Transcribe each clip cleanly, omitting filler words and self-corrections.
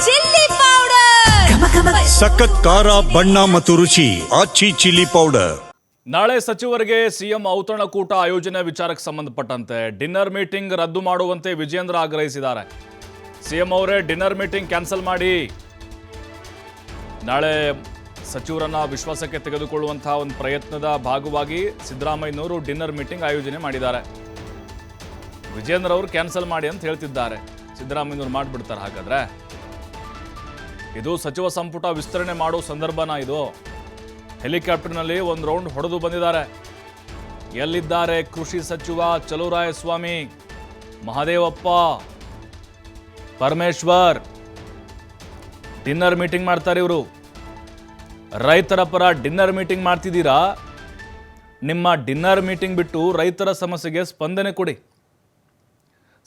Chilli powder, ಸಖತ್ ಖಾರ ಬಣ್ಣ ಮತ್ತು ರುಚಿ ಆಚಿ ಚಿಲ್ಲಿ ಪೌಡರ್. ನಾಳೆ ಸಚಿವರಿಗೆ ಸಿಎಂ ಔತಣಕೂಟ ಆಯೋಜನೆ ವಿಚಾರಕ್ಕೆ ಸಂಬಂಧಪಟ್ಟಂತೆ ಡಿನ್ನರ್ ಮೀಟಿಂಗ್ ರದ್ದು ಮಾಡುವಂತೆ ವಿಜೇಂದ್ರ ಆಗ್ರಹಿಸಿದ್ದಾರೆ. ಸಿಎಂ ಅವರೇ ಡಿನ್ನರ್ ಮೀಟಿಂಗ್ ಕ್ಯಾನ್ಸಲ್ ಮಾಡಿ, ನಾಳೆ ಸಚಿವರನ್ನ ವಿಶ್ವಾಸಕ್ಕೆ ತೆಗೆದುಕೊಳ್ಳುವಂತಹ ಒಂದು ಪ್ರಯತ್ನದ ಭಾಗವಾಗಿ ಸಿದ್ದರಾಮಯ್ಯನವರು ಡಿನ್ನರ್ ಮೀಟಿಂಗ್ ಆಯೋಜನೆ ಮಾಡಿದ್ದಾರೆ. ವಿಜೇಂದ್ರ ಅವರು ಕ್ಯಾನ್ಸಲ್ ಮಾಡಿ ಅಂತ ಹೇಳ್ತಿದ್ದಾರೆ. ಸಿದ್ದರಾಮಯ್ಯನವರು ಮಾಡಿಬಿಡ್ತಾರೆ. ಹಾಗಾದ್ರೆ ಇದು ಸಚಿವ ಸಂಪುಟ ವಿಸ್ತರಣೆ ಮಾಡೋ ಸಂದರ್ಭನ? ಇದು ಹೆಲಿಕಾಪ್ಟರ್ನಲ್ಲಿ ಒಂದು ರೌಂಡ್ ಹೊಡೆದು ಬಂದಿದ್ದಾರೆ. ಎಲ್ಲಿದ್ದಾರೆ ಕೃಷಿ ಸಚಿವ ಚಲುವರಾಯಸ್ವಾಮಿ, ಮಹದೇವಪ್ಪ, ಪರಮೇಶ್ವರ್? ಡಿನ್ನರ್ ಮೀಟಿಂಗ್ ಮಾಡ್ತಾರೆ ಇವರು. ರೈತರ ಪರ ಡಿನ್ನರ್ ಮೀಟಿಂಗ್ ಮಾಡ್ತಿದ್ದೀರಾ? ನಿಮ್ಮ ಡಿನ್ನರ್ ಮೀಟಿಂಗ್ ಬಿಟ್ಟು ರೈತರ ಸಮಸ್ಯೆಗೆ ಸ್ಪಂದನೆ ಕೊಡಿ.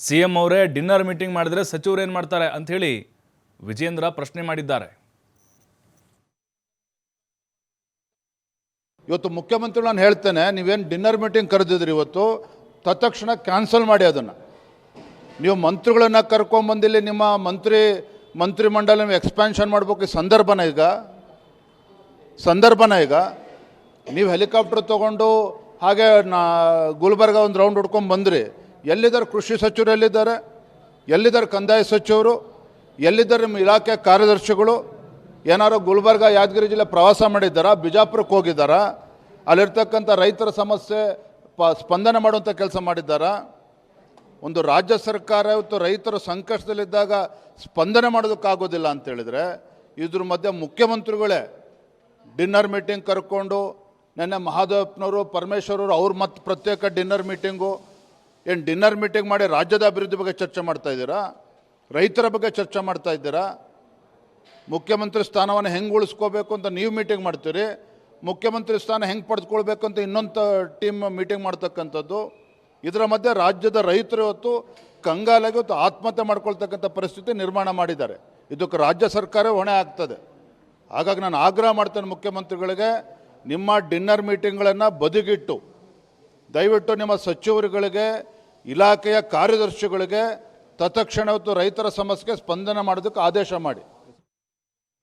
ಸಿಎಂ ಅವರೇ ಡಿನ್ನರ್ ಮೀಟಿಂಗ್ ಮಾಡಿದ್ರೆ ಸಚಿವರು ಏನು ಮಾಡ್ತಾರೆ ಅಂಥೇಳಿ ವಿಜೇಂದ್ರ ಪ್ರಶ್ನೆ ಮಾಡಿದ್ದಾರೆ. ಇವತ್ತು ಮುಖ್ಯಮಂತ್ರಿ ನಾನು ಹೇಳ್ತೇನೆ, ನೀವೇನು ಡಿನ್ನರ್ ಮೀಟಿಂಗ್ ಕರೆದಿದ್ರಿ ಇವತ್ತು ತತ್ಕ್ಷಣ ಕ್ಯಾನ್ಸಲ್ ಮಾಡಿ. ಅದನ್ನು ನೀವು ಮಂತ್ರಿಗಳನ್ನು ಕರ್ಕೊಂಬಂದಿಲ್ಲಿ ನಿಮ್ಮ ಮಂತ್ರಿಮಂಡಲ ಎಕ್ಸ್ಪ್ಯಾನ್ಷನ್ ಮಾಡಬೇಕು. ಸಂದರ್ಭನ ಈಗ ನೀವು ಹೆಲಿಕಾಪ್ಟರ್ ತೊಗೊಂಡು ಹಾಗೆ ಗುಲ್ಬರ್ಗ ಒಂದು ರೌಂಡ್ ಹೊಡ್ಕೊಂಡು ಬಂದ್ರಿ. ಎಲ್ಲಿದ್ದಾರೆ ಕೃಷಿ ಸಚಿವರು? ಎಲ್ಲಿದ್ದಾರೆ ಕಂದಾಯ ಸಚಿವರು? ಎಲ್ಲಿದ್ದಾರೆ ನಿಮ್ಮ ಇಲಾಖೆ ಕಾರ್ಯದರ್ಶಿಗಳು? ಏನಾರು ಗುಲ್ಬರ್ಗ ಯಾದಗಿರಿ ಜಿಲ್ಲೆ ಪ್ರವಾಸ ಮಾಡಿದ್ದಾರಾ? ಬಿಜಾಪುರಕ್ಕೆ ಹೋಗಿದ್ದಾರಾ? ಅಲ್ಲಿರ್ತಕ್ಕಂಥ ರೈತರ ಸಮಸ್ಯೆ ಸ್ಪಂದನೆ ಮಾಡುವಂಥ ಕೆಲಸ ಮಾಡಿದ್ದಾರಾ? ಒಂದು ರಾಜ್ಯ ಸರ್ಕಾರ ಇವತ್ತು ರೈತರು ಸಂಕಷ್ಟದಲ್ಲಿದ್ದಾಗ ಸ್ಪಂದನೆ ಮಾಡೋದಕ್ಕಾಗೋದಿಲ್ಲ ಅಂತೇಳಿದರೆ, ಇದ್ರ ಮಧ್ಯೆ ಮುಖ್ಯಮಂತ್ರಿಗಳೇ ಡಿನ್ನರ್ ಮೀಟಿಂಗ್ ಕರ್ಕೊಂಡು, ನೆನ್ನೆ ಮಹಾದೇವಪ್ಪನವರು, ಪರಮೇಶ್ವರವರು ಅವ್ರು ಮತ್ತೆ ಪ್ರತ್ಯೇಕ ಡಿನ್ನರ್ ಮೀಟಿಂಗು. ಏನು ಡಿನ್ನರ್ ಮೀಟಿಂಗ್ ಮಾಡಿ ರಾಜ್ಯದ ಅಭಿವೃದ್ಧಿ ಬಗ್ಗೆ ಚರ್ಚೆ ಮಾಡ್ತಾ ಇದ್ದೀರಾ? ರೈತರ ಬಗ್ಗೆ ಚರ್ಚೆ ಮಾಡ್ತಾ ಇದ್ದೀರಾ? ಮುಖ್ಯಮಂತ್ರಿ ಸ್ಥಾನವನ್ನು ಹೆಂಗೆ ಉಳಿಸ್ಕೋಬೇಕು ಅಂತ ನೀವು ಮೀಟಿಂಗ್ ಮಾಡ್ತೀರಿ, ಮುಖ್ಯಮಂತ್ರಿ ಸ್ಥಾನ ಹೆಂಗೆ ಪಡೆದುಕೊಳ್ಬೇಕು ಅಂತ ಇನ್ನೊಂದು ಟೀಮ್ ಮೀಟಿಂಗ್ ಮಾಡ್ತಕ್ಕಂಥದ್ದು. ಇದರ ಮಧ್ಯೆ ರಾಜ್ಯದ ರೈತರು ಇವತ್ತು ಕಂಗಾಲಾಗಿ ಇವತ್ತು ಆತ್ಮಹತ್ಯೆ ಮಾಡ್ಕೊಳ್ತಕ್ಕಂಥ ಪರಿಸ್ಥಿತಿ ನಿರ್ಮಾಣ ಮಾಡಿದ್ದಾರೆ. ಇದಕ್ಕೆ ರಾಜ್ಯ ಸರ್ಕಾರ ಹೊಣೆ ಆಗ್ತದೆ. ಹಾಗಾಗಿ ನಾನು ಆಗ್ರಹ ಮಾಡ್ತೇನೆ ಮುಖ್ಯಮಂತ್ರಿಗಳಿಗೆ, ನಿಮ್ಮ ಡಿನ್ನರ್ ಮೀಟಿಂಗ್ಗಳನ್ನು ಬದಿಗಿಟ್ಟು ದಯವಿಟ್ಟು ನಿಮ್ಮ ಸಚಿವರುಗಳಿಗೆ, ಇಲಾಖೆಯ ಕಾರ್ಯದರ್ಶಿಗಳಿಗೆ ತತ್ಕ್ಷಣ ಇವತ್ತು ರೈತರ ಸಮಸ್ಯೆಗೆ ಸ್ಪಂದನೆ ಮಾಡೋದಕ್ಕೆ ಆದೇಶ ಮಾಡಿ.